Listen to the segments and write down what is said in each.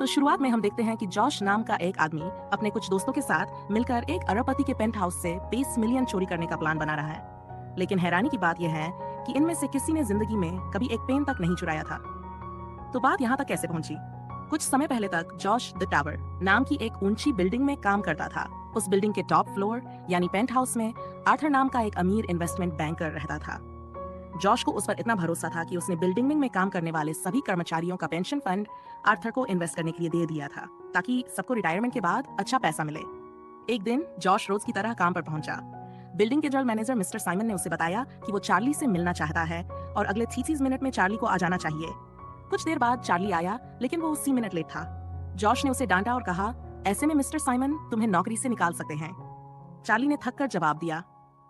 तो शुरुआत में हम देखते हैं कि जॉश नाम का एक आदमी अपने कुछ दोस्तों के साथ मिलकर एक अरबपति के पेंट हाउस से 20 मिलियन चोरी करने का प्लान बना रहा है। लेकिन हैरानी की बात यह है कि इनमें से किसी ने जिंदगी में कभी एक पेन तक नहीं चुराया था। तो बात यहाँ तक कैसे पहुंची? कुछ समय पहले तक जॉश द टावर नाम की एक ऊंची बिल्डिंग में काम करता था। उस बिल्डिंग के टॉप फ्लोर यानी पेंट हाउस में आर्थर नाम का एक अमीर इन्वेस्टमेंट बैंकर रहता था। जॉश को उस पर इतना भरोसा था कि उसने बिल्डिंग में काम करने वाले सभी कर्मचारियों का पेंशन फंड आर्थर को इन्वेस्ट करने के लिए दे दिया था, ताकि सबको रिटायरमेंट के बाद अच्छा पैसा मिले। एक दिन जॉश रोज की तरह काम पर पहुंचा। बिल्डिंग के जनरल मैनेजर मिस्टर साइमन ने उसे बताया कि वो चार्ली से मिलना चाहता है और अगले 30 मिनट में चार्ली को आ जाना चाहिए। कुछ देर बाद चार्ली आया, लेकिन वो उसी मिनट लेट था। जॉश ने उसे डांटा और कहा, ऐसे में मिस्टर साइमन तुम्हें नौकरी से निकाल सकते हैं। चार्ली ने थक कर जवाब दिया,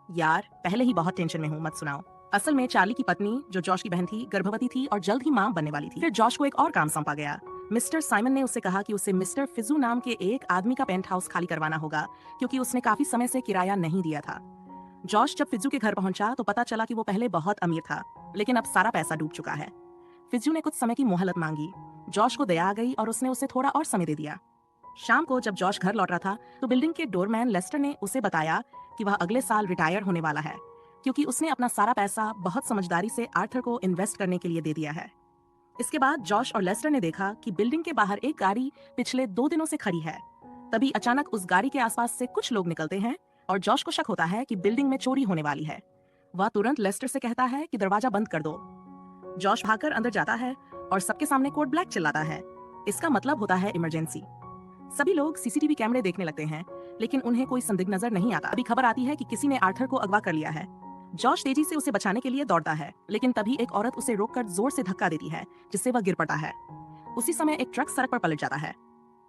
यार पहले ही बहुत टेंशन में हूँ, मत सुनाओ। असल में चार्ली की पत्नी, जो जॉश की बहन थी, गर्भवती थी और जल्द ही मां बनने वाली थी। फिर जॉश को एक और काम सौंपा गया। मिस्टर साइमन ने उससे कहा कि उसे मिस्टर फिजू नाम के एक आदमी का पेंट हाउस खाली करवाना होगा, क्योंकि उसने काफी समय से किराया नहीं दिया था। जॉश जब फिजू के घर पहुंचा तो पता चला कि वो पहले बहुत अमीर था, लेकिन अब सारा पैसा डूब चुका है। फिजू ने कुछ समय की मोहलत मांगी। जॉश को दया आ गई और उसने उसे थोड़ा और समय दे दिया। शाम को जब जॉश घर लौट रहा था तो बिल्डिंग के डोरमैन लेस्टर ने उसे बताया कि वह अगले साल रिटायर होने वाला है, क्योंकि उसने अपना सारा पैसा बहुत समझदारी से आर्थर को इन्वेस्ट करने के लिए दे दिया है। इसके बाद जॉश और लेस्टर ने देखा कि बिल्डिंग के बाहर एक गाड़ी पिछले 2 दिनों से खड़ी है। तभी अचानक उस गाड़ी के आसपास से कुछ लोग निकलते हैं और जॉश को शक होता है कि बिल्डिंग में चोरी होने वाली है। वह तुरंत लेस्टर से कहता है कि दरवाजा बंद कर दो। जॉश भागकर अंदर जाता है और सबके सामने कोड ब्लैक चिल्लाता है। इसका मतलब होता है इमरजेंसी। सभी लोग सीसीटीवी कैमरे देखने लगते हैं, लेकिन उन्हें कोई संदिग्ध नजर नहीं आता। अभी खबर आती है कि किसी ने आर्थर को अगवा कर लिया है। जॉश तेजी से उसे बचाने के लिए दौड़ता है, लेकिन तभी एक औरत उसे रोककर जोर से धक्का देती है, जिससे वह गिर पड़ता है। उसी समय एक ट्रक सड़क पर पलट जाता है।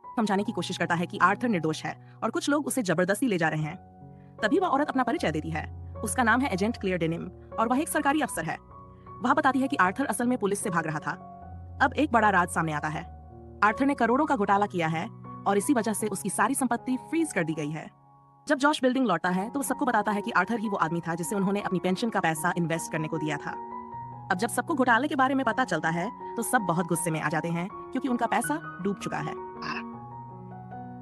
समझाने की कोशिश करता है कि आर्थर निर्दोष है और कुछ लोग उसे जबरदस्ती ले जा रहे हैं। तभी वह औरत अपना परिचय देती है। उसका नाम है एजेंट क्लेयर डेनिम और वह एक सरकारी अफसर है। वह बताती है कि आर्थर असल में पुलिस से भाग रहा था। अब एक बड़ा राज सामने आता है। आर्थर ने करोड़ों का घोटाला किया है और इसी वजह से उसकी सारी संपत्ति फ्रीज कर दी गई है। जब जॉश बिल्डिंग लौटता है तो वो सबको बताता है कि आर्थर ही वो आदमी था जिसे उन्होंने अपनी पेंशन का पैसा इन्वेस्ट करने को दिया था। अब जब सबको घोटाले के बारे में पता चलता है तो सब बहुत गुस्से में आ जाते हैं, क्योंकि उनका पैसा डूब चुका है।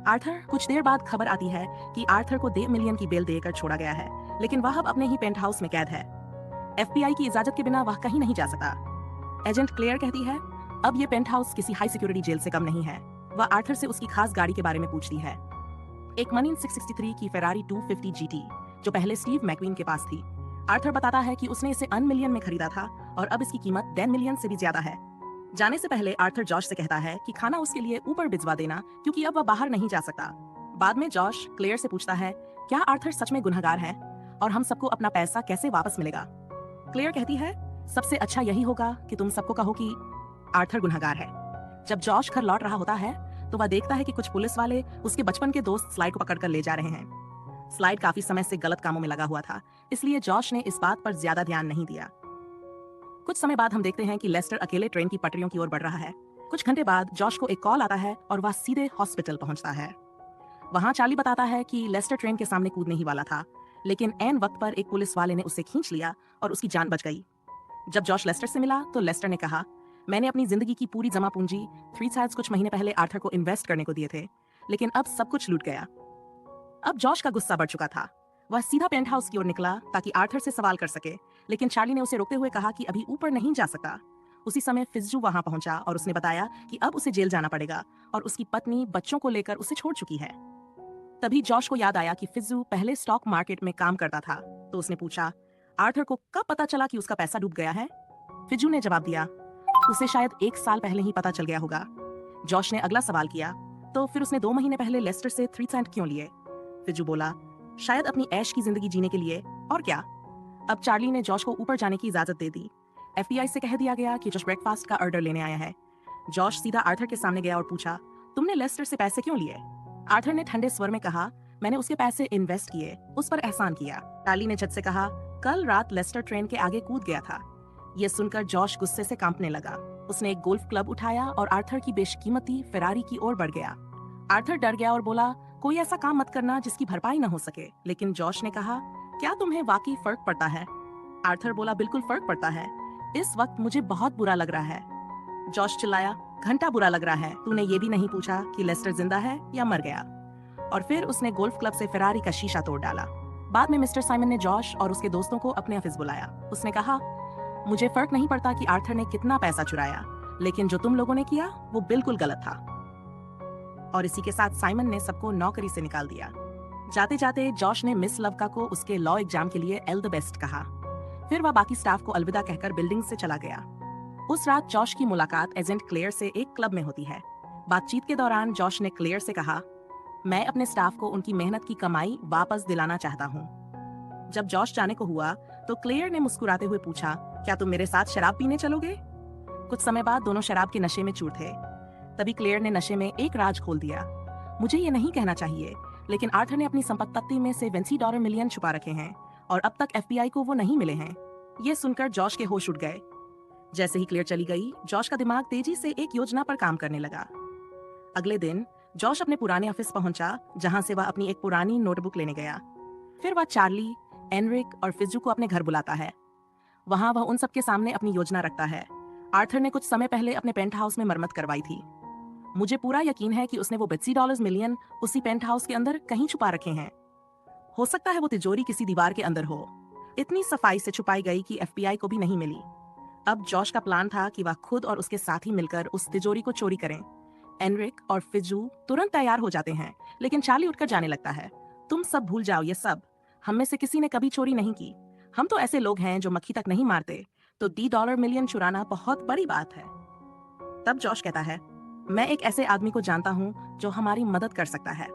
आर्थर कुछ देर बाद खबर आती है कि आर्थर को 1.5 मिलियन की बेल देकर छोड़ा गया है, लेकिन वह अब अपने ही पेंट हाउस में कैद है। FBI की इजाजत के बिना वह कहीं नहीं जा सकता। एजेंट क्लेयर कहती है, अब ये पेंट हाउस किसी हाई सिक्योरिटी जेल से कम नहीं है। वह आर्थर से उसकी खास गाड़ी के बारे में पूछती है, एक मनीन 663 की फेरारी 250 GT, जो पहले स्टीव मैकवीन के पास थी। आर्थर बताता है कि उसने इसे $1 मिलियन में खरीदा था और अब इसकी कीमत 10 मिलियन से भी ज्यादा है। जाने से पहले आर्थर जॉश से कहता है कि खाना उसके लिए ऊपर भिजवा देना, क्योंकि अब वह बाहर नहीं जा सकता। बाद में जॉश क्लेयर से पूछता है, क्या आर्थर सच में गुनहगार है और हम सबको अपना पैसा कैसे वापस मिलेगा? क्लेयर कहती है, सबसे अच्छा यही होगा कि तुम सबको कहो कि आर्थर गुनहगार है। जब जॉश घर लौट रहा होता है तो वह देखता है कि कुछ पुलिस वाले उसके बचपन के दोस्त स्लाइड को पकड़कर ले जा रहे हैं। स्लाइड काफी समय से गलत कामों में लगा हुआ था, इसलिए जॉश ने इस बात पर ज्यादा ध्यान नहीं दिया। कुछ समय बाद हम देखते हैं कि लेस्टर अकेले ट्रेन की पटरियों की ओर बढ़ रहा है। कुछ घंटे बाद जॉश को एक कॉल आता है और वह सीधे हॉस्पिटल पहुंचता है। वहां चार्ली बताता है कि लेस्टर ट्रेन के सामने कूदने ही वाला था, लेकिन ऐन वक्त पर एक पुलिस वाले ने उसे खींच लिया और उसकी जान बच गई। जब जॉश लेस्टर से मिला तो लेस्टर ने कहा, मैंने अपनी जिंदगी की पूरी जमा पूंजी 3 साल्स कुछ महीने पहले आर्थर को इन्वेस्ट करने को दिए थे, लेकिन अब सब कुछ लूट गया। अब जॉश का गुस्सा बढ़ चुका था। वह सीधा पेंट हाउस की ओर निकला ताकि आर्थर से सवाल कर सके, लेकिन चार्ली ने उसे रोकते हुए कहा कि अभी ऊपर नहीं जा सकता। उसी समय फिजू वहां पहुंचा और उसने बताया कि अब उसे जेल जाना पड़ेगा और उसकी पत्नी बच्चों को लेकर उसे छोड़ चुकी है। तभी जॉश को याद आया कि फिजू पहले स्टॉक मार्केट में काम करता था, तो उसने पूछा, आर्थर को कब पता चला कि उसका पैसा डूब गया है? फिजू ने जवाब दिया, उसे शायद 1 साल पहले ही पता चल गया होगा। जॉश ने अगला सवाल किया, तो फिर उसने 2 महीने पहले लेस्टर से 3 सेंट क्यों लिए? फिजू बोला, शायद अपनी ऐश की जिंदगी जीने के लिए, और क्या। अब चार्ली ने जॉश को ऊपर जाने की इजाजत दे दी। FBI से कह दिया गया कि जॉश ब्रेकफास्ट का ऑर्डर लेने आया है। जॉश सीधा आर्थर के सामने गया और पूछा, तुमने लेस्टर से पैसे क्यों लिए? आर्थर ने ठंडे स्वर में कहा, मैंने उसके पैसे इन्वेस्ट किए, उस पर एहसान किया। चार्ली ने झट से कहा, कल रात लेस्टर ट्रेन के आगे कूद गया था। यह सुनकर जॉश गुस्से से कांपने लगा। उसने एक गोल्फ क्लब उठाया और आर्थर की बेशकीमती फेरारी की ओर बढ़ गया। आर्थर डर गया और बोला, कोई ऐसा काम मत करना जिसकी भरपाई न हो सके। लेकिन जॉश ने कहा, क्या तुम्हें वाकई फर्क पड़ता है? आर्थर बोला, बिल्कुल फर्क पड़ता है। इस वक्त मुझे बहुत बुरा लग रहा है। जॉश चिल्लाया, घंटा बुरा लग रहा है, तूने ये भी नहीं पूछा कि लेस्टर जिंदा है या मर गया। और फिर उसने गोल्फ क्लब से फेरारी का शीशा तोड़ डाला। बाद में मिस्टर साइमन ने जॉश और उसके दोस्तों को अपने ऑफिस बुलाया। उसने कहा, मुझे फर्क नहीं पड़ता कि आर्थर ने कितना पैसा चुराया, लेकिन जो तुम लोगों ने किया वो बिल्कुल गलत था। और इसी के साथ साइमन ने सबको नौकरी से निकाल दिया। जाते जाते जॉश ने मिस लवका को उसके लॉ एग्जाम के लिए ऑल द बेस्ट कहा। फिर वह बाकी स्टाफ को अलविदा कहकर बिल्डिंग से चला गया। उस रात जॉश की मुलाकात एजेंट क्लेयर से एक क्लब में होती है। बातचीत के दौरान जॉश ने क्लेयर से कहा, मैं अपने स्टाफ को उनकी मेहनत की कमाई वापस दिलाना चाहता हूँ। जब जॉश जाने को हुआ तो क्लेयर ने मुस्कुराते हुए पूछा, क्या तुम मेरे साथ शराब पीने चलोगे? कुछ समय बाद दोनों शराब के नशे में चूर थे। तभी क्लेयर ने नशे में एक राज खोल दिया। मुझे ये नहीं कहना चाहिए, लेकिन आर्थर ने अपनी संपत्ति में से $20 मिलियन छुपा रखे हैं और अब तक FBI को वो नहीं मिले हैं। ये सुनकर जॉश के होश उड़ गए। जैसे ही क्लेयर चली गई, जॉश का दिमाग तेजी से एक योजना पर काम करने लगा। अगले दिन जॉश अपने पुराने ऑफिस पहुंचा, जहां से वह अपनी एक पुरानी नोटबुक लेने गया। फिर वह चार्ली, एनरिक और फिजू को अपने घर बुलाता है। वहां वह उन सबके सामने अपनी योजना रखता है। आर्थर ने कुछ समय पहले अपने पेंट हाउस में मरम्मत करवाई थी। मुझे पूरा यकीन है कि उसने वो $20 मिलियन उसी पेंट हाउस के अंदर कहीं छुपा रखे हैं। हो सकता है वो तिजोरी किसी दीवार के अंदर हो। इतनी सफाई से छुपाई गई कि FBI को भी नहीं मिली। अब जॉश का प्लान था कि वह खुद और उसके साथी मिलकर उस तिजोरी को चोरी करें। एनरिक और फिजू तुरंत तैयार हो जाते हैं, लेकिन चार्ली उठकर जाने लगता है, तुम सब भूल जाओ ये सब। हम में से किसी ने कभी चोरी नहीं की। हम तो ऐसे लोग हैं जो मक्खी तक नहीं मारते, तो $20 मिलियन चुराना बहुत बड़ी बात है। तब जॉश कहता है, मैं एक ऐसे आदमी को जानता हूँ जो हमारी मदद कर सकता है।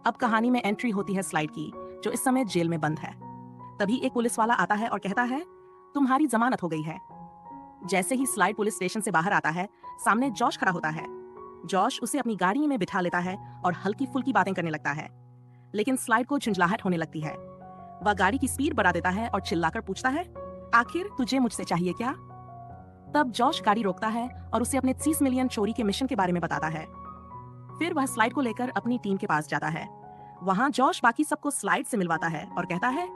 अब कहानी में एंट्री होती है स्लाइड की, जो इस समय जेल में बंद है। तभी एक पुलिस वाला आता है और कहता है, तुम्हारी जमानत हो गई है। जैसे ही स्लाइड पुलिस स्टेशन से बाहर आता है, सामने जॉश खड़ा होता है। जॉश उसे अपनी गाड़ी में बिठा लेता है और हल्की फुल्की बातें करने लगता है, लेकिन स्लाइड को झुंझलाहट होने लगती है। वह गाड़ी की स्पीड बढ़ा देता है और चिल्लाकर पूछता है, आखिर तुझे मुझसे चाहिए क्या? तब जॉश गाड़ी रोकता है और उसे अपने 30 मिलियन चोरी के मिशन के बारे में बताता है। फिर वह स्लाइड को लेकर अपनी टीम के पास जाता है। वहां जॉश बाकी सबको स्लाइड से मिलवाता है और कहता है,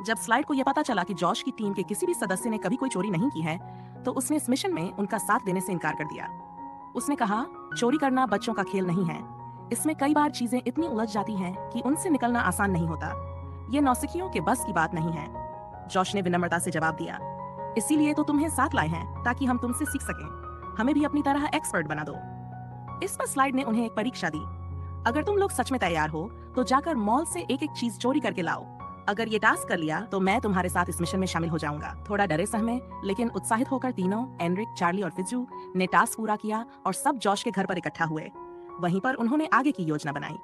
जब स्लाइड को यह पता चला कि जॉश की टीम के किसी भी सदस्य ने कभी कोई चोरी नहीं की है, तो उसने इस मिशन में उनका साथ देने से इनकार कर दिया। उसने कहा, चोरी करना बच्चों का खेल नहीं है। इसमें कई बार चीजें इतनी उलझ जाती हैं कि उनसे निकलना आसान नहीं होता। ये नौसिखियों के बस की बात नहीं है। जॉश ने विनम्रता से जवाब दिया, इसीलिए तो तुम्हें साथ लाए हैं, ताकि हम तुमसे सीख सकें। हमें भी अपनी तरह एक्सपर्ट बना दो। इस पर स्लाइड ने उन्हें एक परीक्षा दी। अगर तुम लोग सच में तैयार हो तो जाकर मॉल से एक एक चीज चोरी करके लाओ। अगर ये टास्क कर लिया तो मैं तुम्हारे साथ इस मिशन में शामिल हो जाऊंगा। थोड़ा डरे सहमे लेकिन उत्साहित होकर तीनों, एनरिक, चार्ली और फिजू ने टास्क पूरा किया और सब जॉश के घर पर इकट्ठा हुए। वहीं पर उन्होंने आगे की योजना बनाई।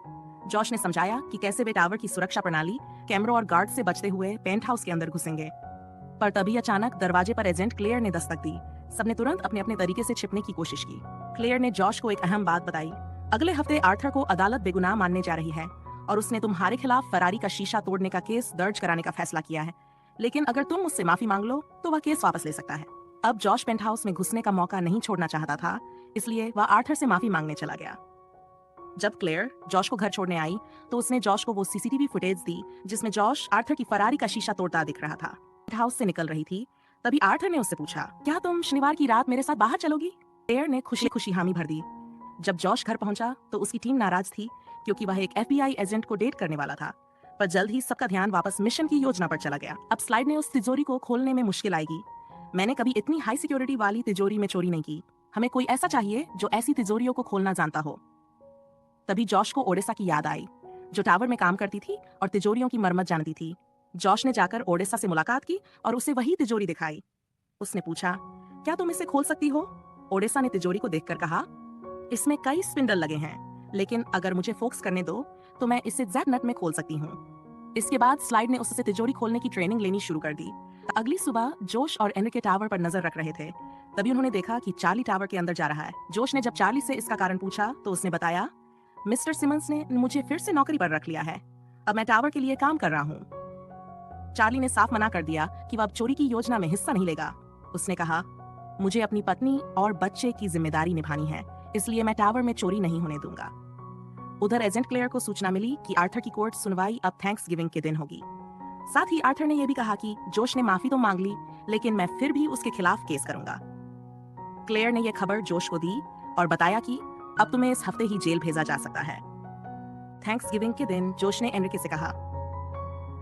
जॉश ने समझाया कि कैसे वे टावर की सुरक्षा प्रणाली, कैमरों और गार्ड से बचते हुए पेंट हाउस के अंदर घुसेंगे। पर तभी अचानक दरवाजे पर एजेंट क्लेयर ने दस्तक दी। सबने तुरंत अपने अपने तरीके से छिपने की कोशिश की। क्लेयर ने जॉश को एक अहम बात बताई। अगले हफ्ते आर्थर को अदालत बेगुनाह मानने जा रही है और उसने तुम्हारे खिलाफ फरारी का शीशा तोड़ने का केस दर्ज कराने का फैसला किया है। लेकिन अगर तुम मुझसे माफी मांग लो तो वह केस वापस ले सकता है। अब जॉश पेंट हाउस में घुसने का मौका नहीं छोड़ना चाहता था, इसलिए वह आर्थर से माफी मांगने चला गया। जब क्लेयर जॉश को घर छोड़ने आई तो उसने जॉश को वो CCTV फुटेज दी जिसमें जॉश आर्थर की फरारी का शीशा तोड़ता दिख रहा था। पेंट हाउस से निकल रही थी, तभी आर्थर ने उससे पूछा, क्या तुम शनिवार की रात मेरे साथ बाहर चलोगी? क्लेयर ने खुशी खुशी हामी भर दी। जब जॉश घर पहुंचा तो उसकी टीम नाराज थी, क्योंकि वह एक FBI एजेंट को डेट करने वाला था। पर जल्द ही सबका ध्यान वापस मिशन की योजना पर चला गया। अब स्लाइड ने उस तिजोरी को खोलने में मुश्किल आएगी। मैंने कभी इतनी हाई सिक्योरिटी वाली तिजोरी में चोरी नहीं की। हमें कोई ऐसा चाहिए जो ऐसी तिजोरियों को खोलना जानता हो। तभी जॉश को ओडेसा की याद आई, जो टावर में काम करती थी और तिजोरियों की मरम्मत जानती थी। जॉश ने जाकर ओडेसा से मुलाकात की और उसे वही तिजोरी दिखाई। उसने पूछा, क्या तुम इसे खोल सकती हो? ओडेसा ने तिजोरी को देखकर कहा, इसमें कई स्पिंडल लगे हैं, लेकिन अगर मुझे फोकस करने दो तो मैं इसे ज़ेड नट में खोल सकती हूँ। इसके बाद स्लाइड ने उससे तिजोरी खोलने की ट्रेनिंग लेनी शुरू कर दी। अगली सुबह जोश और एनरिक के टावर पर नजर रख रहे थे। तभी उन्होंने देखा कि चार्ली टावर के अंदर जा रहा है। जोश ने जब चार्ली से इसका कारण पूछा तो उसने बताया, मिस्टर सिमंस ने मुझे फिर से नौकरी पर रख लिया है। अब मैं टावर के लिए काम कर रहा हूँ। चार्ली ने साफ मना कर दिया कि वह अब चोरी की योजना में हिस्सा नहीं लेगा। उसने कहा, मुझे अपनी पत्नी और बच्चे की जिम्मेदारी निभानी है, इसलिए मैं टावर में चोरी नहीं होने दूंगा। उधर एजेंट क्लेयर को सूचना मिली कि आर्थर की कोर्ट सुनवाई अब थैंक्सगिविंग के दिन होगी। साथ ही आर्थर ने यह भी कहा कि जोश ने माफी तो मांग ली, लेकिन मैं फिर भी उसके खिलाफ केस करूंगा। क्लेयर ने यह खबर जोश को दी और बताया कि अब तुम्हें इस हफ्ते ही जेल भेजा जा सकता है। थैंक्सगिविंग के दिन जोश ने एनरिके से कहा,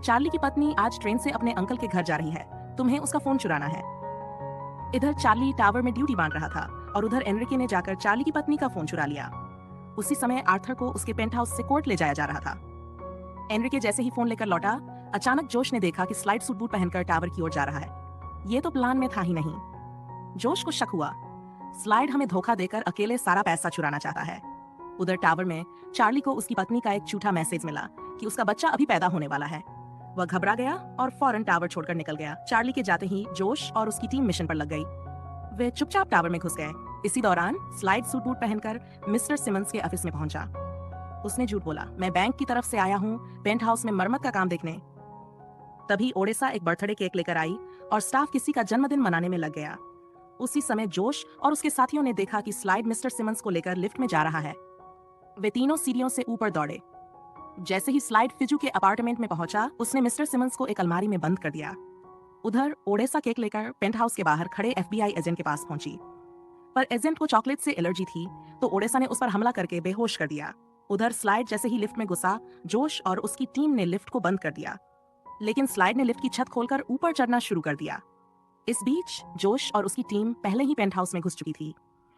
चार्ली की पत्नी आज ट्रेन से अपने अंकल के घर जा रही है, तुम्हें उसका फोन चुराना है। इधर चार्ली टावर में ड्यूटी बांध रहा था और उधर एनरिके ने जाकर चार्ली की पत्नी का फोन चुरा लिया। उसी समय आर्थर को उसके पेंट हाउस से कोर्ट ले जाया जा रहा था। एनरिके जैसे ही फोन लेकर लौटा, अचानक जोश ने देखा कि स्लाइड सूट बूट पहनकर टावर की ओर जा रहा है। ये तो प्लान में था ही नहीं। जोश को शक हुआ, स्लाइड हमें धोखा देकर अकेले सारा पैसा चुराना चाहता है। उधर टावर में चार्ली को उसकी पत्नी का एक झूठा मैसेज मिला कि उसका बच्चा अभी पैदा होने वाला है। वह घबरा गया और फौरन टावर छोड़कर निकल गया। चार्ली के जाते ही जोश और उसकी टीम मिशन पर लग गई। वे चुपचाप टावर में घुस गए। इसी दौरान स्लाइड सूट बूट पहनकर मिस्टर सिमंस के ऑफिस में पहुंचा। उसने झूठ बोला, मैं बैंक की तरफ से आया हूं पेंट हाउस में मरम्मत का काम देखने। तभी ओडेसा एक बर्थडे केक लेकर आई और स्टाफ किसी का जन्मदिन मनाने में लग गया। उसी समय जोश और उसके साथियों ने देखा कि स्लाइड मिस्टर सिमंस को लेकर लिफ्ट में जा रहा है। वे तीनों सीढ़ियों से ऊपर दौड़े। जैसे ही स्लाइड फिजू के अपार्टमेंट में पहुंचा, उसने मिस्टर सिमंस को एक अलमारी में बंद कर दिया। उधर ओडेसा केक लेकर पेंट हाउस के बाहर खड़े FBI एजेंट के पास पहुंची, पर एजेंट को चॉकलेट से एलर्जी थी, तो ओडेसा ने उस पर हमला करके बेहोश कर दिया। उधर स्लाइड जैसे ही लिफ्ट में घुसा, जोश और उसकी टीम ने लिफ्ट को बंद कर दिया, लेकिन स्लाइड ने लिफ्ट की छत खोलकर ऊपर चढ़ना शुरू कर दिया। इस बीच जोश और उसकी टीम पहले ही पेंट हाउस में घुस चुकी थी।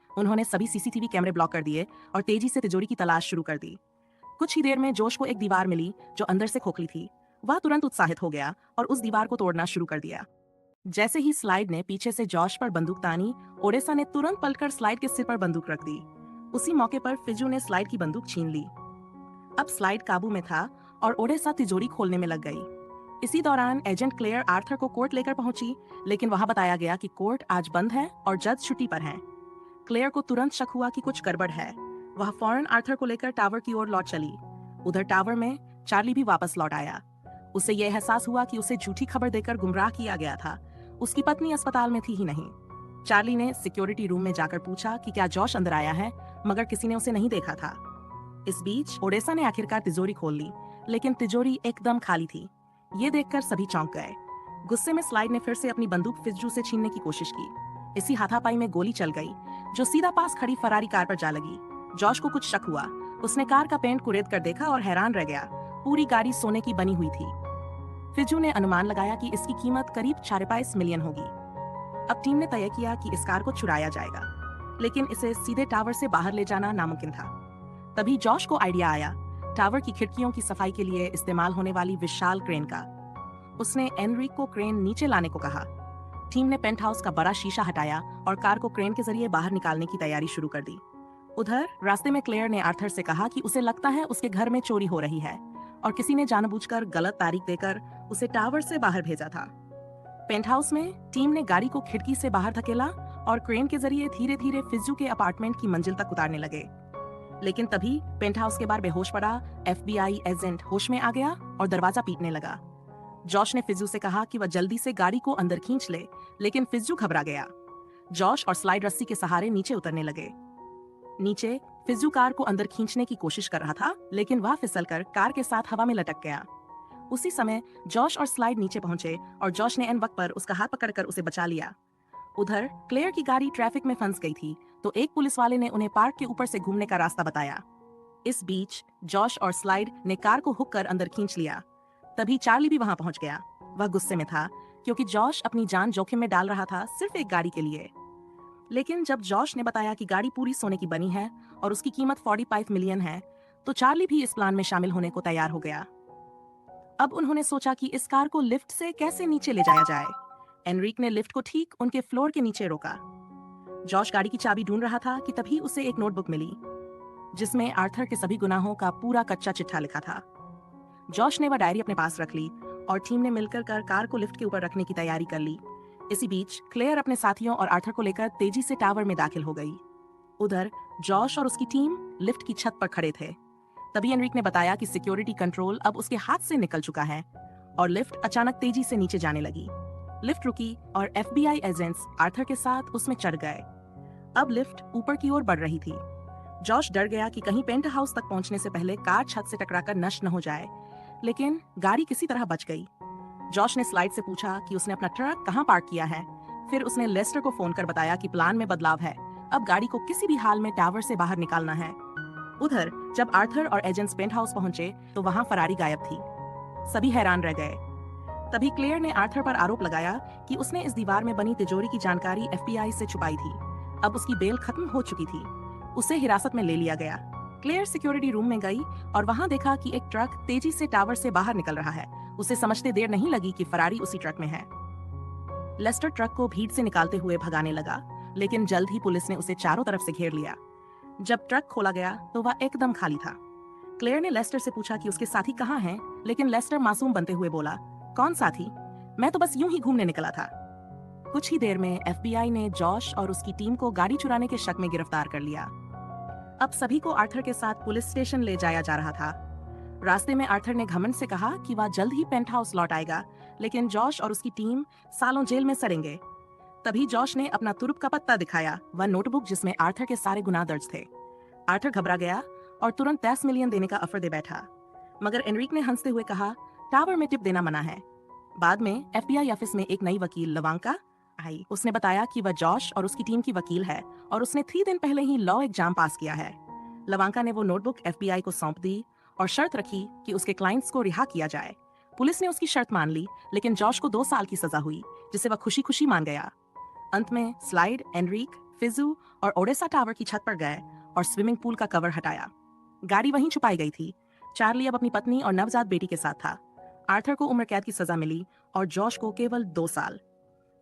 उन्होंने सभी CCTV कैमरे ब्लॉक कर दिए और तेजी से तिजोरी की तलाश शुरू कर दी। कुछ ही देर में जोश को एक दीवार मिली जो अंदर से खोखली थी। वह तुरंत उत्साहित हो गया और उस दीवार को तोड़ना शुरू कर दिया। जैसे ही स्लाइड ने पीछे से जोश पर बंदूक तानी, ओडेसा ने तुरंत पलटकर स्लाइड के सिर पर बंदूक रख दी। उसी मौके पर फिजू ने स्लाइड की बंदूक छीन ली। अब स्लाइड काबू में था और ओडेसा तिजोरी खोलने में लग गई। इसी दौरान एजेंट क्लेयर आर्थर को कोर्ट लेकर पहुंची, लेकिन वहां बताया गया कि कोर्ट आज बंद है और जज छुट्टी पर हैं। क्लेयर को तुरंत शक हुआ कि कुछ गड़बड़ है। वह फौरन आर्थर को लेकर टावर की ओर लौट चली। उधर टावर में चार्ली भी वापस लौट आया। उसे यह एहसास हुआ कि उसे झूठी खबर देकर गुमराह किया गया था। उसकी पत्नी अस्पताल में थी ही नहीं। चार्ली ने सिक्योरिटी रूम में जाकर पूछा कि क्या जोश अंदर आया है, मगर किसी ने उसे नहीं देखा था। इस बीच ओडेसा ने आखिरकार तिजोरी खोल ली, लेकिन तिजोरी एकदम खाली थी। ये देखकर सभी चौंक गए। गुस्से में स्लाइड ने फिर से अपनी बंदूक फिजू से छीनने की कोशिश की। इसी हाथापाई में गोली चल गई, जो सीधा पास खड़ी फरारी कार पर जा लगी। जॉश को कुछ शक हुआ। उसने कार का पेंट कुरेद कर देखा और हैरान रह गया। पूरी गाड़ी सोने की बनी हुई थी। फिजू ने अनुमान लगाया कि इसकी कीमत करीब 4.5 मिलियन होगी। अब टीम ने तय किया कि इस कार को चुराया जाएगा, लेकिन इसे सीधे टावर से बाहर ले जाना नामुमकिन था। तभी जॉश को आइडिया आया टावर की खिड़कियों की सफाई के लिए इस्तेमाल होने वाली विशाल क्रेन का। उसने एनरिक को क्रेन नीचे लाने को कहा। टीम ने पेंट हाउस का बड़ा शीशा हटाया और कार को क्रेन के जरिए बाहर निकालने की तैयारी शुरू कर दी। उधर रास्ते में क्लेयर ने आर्थर से कहा कि उसे लगता है उसके घर में चोरी हो रही है और किसी ने जानबूझकर गलत तारीख देकर उसे टावर से बाहर भेजा था। पेंट हाउस में टीम ने गाड़ी को खिड़की से बाहर धकेला और क्रेन के जरिए धीरे धीरे फिजू के अपार्टमेंट की मंजिल तक उतारने लगे। लेकिन तभी पेंट हाउस के बाहर बेहोश पड़ा FBI एजेंट होश में आ गया और दरवाजा पीटने लगा। जॉश ने फिजू से कहा कि वह जल्दी से गाड़ी को अंदर खींच ले, लेकिन फिजू घबरा गया। जॉश और स्लाइड रस्सी के सहारे नीचे उतरने लगे। नीचे फिजू कार को अंदर खींचने की कोशिश कर रहा था, लेकिन वह फिसलकर कार के साथ हवा में लटक गया। उसी समय जॉश और स्लाइड नीचे पहुंचे और जॉश ने एन वक्त पर उसका हाथ पकड़कर उसे बचा लिया। उधर क्लेयर की गाड़ी ट्रैफिक में फंस गई थी, तो एक पुलिस वाले ने उन्हें पार्क के ऊपर से घूमने का रास्ता बताया। इस बीच जॉश और स्लाइड ने कार को हुक कर अंदर खींच लिया। तभी चार्ली भी वहां पहुंच गया। वह गुस्से में था क्योंकि जॉश अपनी जान जोखिम में डाल रहा था सिर्फ एक गाड़ी के लिए। लेकिन जब जॉश ने बताया कि गाड़ी पूरी सोने की बनी है और उसकी कीमत 45 मिलियन है, तो चार्ली भी इस प्लान में शामिल होने को तैयार हो गया। अब उन्होंने सोचा कि इस कार को लिफ्ट से कैसे नीचे ले जाया जाए। एनरिक ने लिफ्ट को ठीक उनके फ्लोर के नीचे रोका। जॉश गाड़ी की चाबी ढूंढ रहा था कि तभी उसे एक नोटबुक मिली, जिसमें आर्थर के सभी गुनाहों का पूरा कच्चा चिट्ठा लिखा था। जॉश ने वह डायरी अपने पास रख ली और टीम ने मिलकर कार को लिफ्ट के ऊपर रखने की तैयारी कर ली। इसी बीच क्लेयर अपने साथियों और आर्थर को लेकर तेजी से टावर में दाखिल हो गई। उधर जॉश और उसकी टीम लिफ्ट की छत पर खड़े थे। तभी एनरिक ने बताया कि सिक्योरिटी कंट्रोल अब उसके हाथ से निकल चुका है और लिफ्ट अचानक तेजी से नीचे जाने लगी। लिफ्ट रुकी और FBI एजेंट्स आर्थर के साथ उसमें चढ़ गए। अब लिफ्ट ऊपर की ओर बढ़ रही थी। जॉश डर गया कि कहीं पेंट हाउस तक पहुंचने से पहले कार छत से टकराकर नष्ट न हो जाए, लेकिन गाड़ी किसी तरह बच गई। जॉश ने स्लाइड से पूछा कि उसने अपना ट्रक कहां पार्क किया है। फिर उसने लेस्टर को फोन कर बताया कि प्लान में बदलाव है, अब गाड़ी को किसी भी हाल में टावर से बाहर निकालना है। उधर जब आर्थर और एजेंट्स पेंट हाउस पहुंचे तो वहां फरारी गायब थी। सभी हैरान रह गए। तभी क्लेयर ने आर्थर पर आरोप लगाया कि उसने इस दीवार में बनी तिजोरी की जानकारी एफबीआई से छुपाई थी। अब उसकी बेल खत्म हो चुकी थी। उसे हिरासत में ले लिया गया। क्लेयर सिक्योरिटी रूम में गई और वहां देखा कि एक ट्रक तेजी से टावर से बाहर निकल रहा है। उसे समझते देर नहीं लगी कि फरारी उसी ट्रक में है। लेस्टर ट्रक को भीड़ से निकालते हुए भगाने लगा, लेकिन जल्द ही पुलिस ने उसे चारों तरफ से घेर लिया। जब ट्रक खोला गया तो वह एकदम खाली था। क्लेयर ने लेस्टर से पूछा कि उसके साथी कहाँ हैं, लेकिन लेस्टर मासूम बनते हुए बोला, कौन साथी? मैं तो बस यूं ही घूमने निकला था। कुछ ही देर में एफबीआई ने जॉश और उसकी टीम को गाड़ी चुराने के शक में गिरफ्तार कर लिया। अब सभी को आर्थर के साथ पुलिस स्टेशन ले जाया जा रहा था। रास्ते में आर्थर ने घमंड से कहा कि वह जल्द ही पेंट हाउस लौट आएगा, लेकिन जॉश और उसकी टीम सालों जेल में सड़ेंगे। तभी जॉश ने अपना तुरुप का पत्ता दिखाया, वह नोटबुक जिसमें आर्थर के सारे गुनाह दर्ज थे। आर्थर घबरा गया और तुरंत 10 मिलियन देने का ऑफर दे बैठा, मगर एनरिक ने हंसते हुए कहा, टावर में टिप देना मना है। बाद में एफबीआई ऑफिस में एक नई वकील लवांका आई। उसने बताया कि वह जॉश और उसकी टीम की वकील है और उसने 3 दिन पहले ही लॉ एग्जाम पास किया है। लवांका ने वो नोटबुक एफबीआई को सौंप दी और शर्त रखी कि उसके क्लाइंट्स को रिहा किया जाए। पुलिस ने उसकी शर्त मान ली, लेकिन जॉश को 2 साल की सजा हुई, जिसे वह खुशी खुशी मान गया। अंत में स्लाइड, एनरिक, फिजू और ओडेसा टावर की छत पर गए और स्विमिंग पूल का कवर हटाया। गाड़ी वहीं छुपाई गई थी। चार्ली अब अपनी पत्नी और नवजात बेटी के साथ था। आर्थर को उम्र कैद की सजा मिली और जॉश को केवल 2 साल।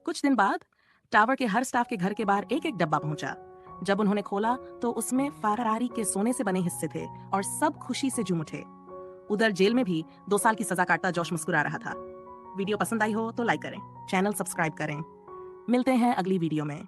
कुछ दिन बाद टावर के हर स्टाफ के घर के बाहर एक एक डब्बा पहुंचा। जब उन्होंने खोला तो उसमें फरारी के सोने से बने हिस्से थे और सब खुशी से झूम उठे। उधर जेल में भी 2 साल की सजा काटता जॉश मुस्कुरा रहा था। वीडियो पसंद आई हो तो लाइक करें, चैनल सब्सक्राइब करें। मिलते हैं अगली वीडियो में।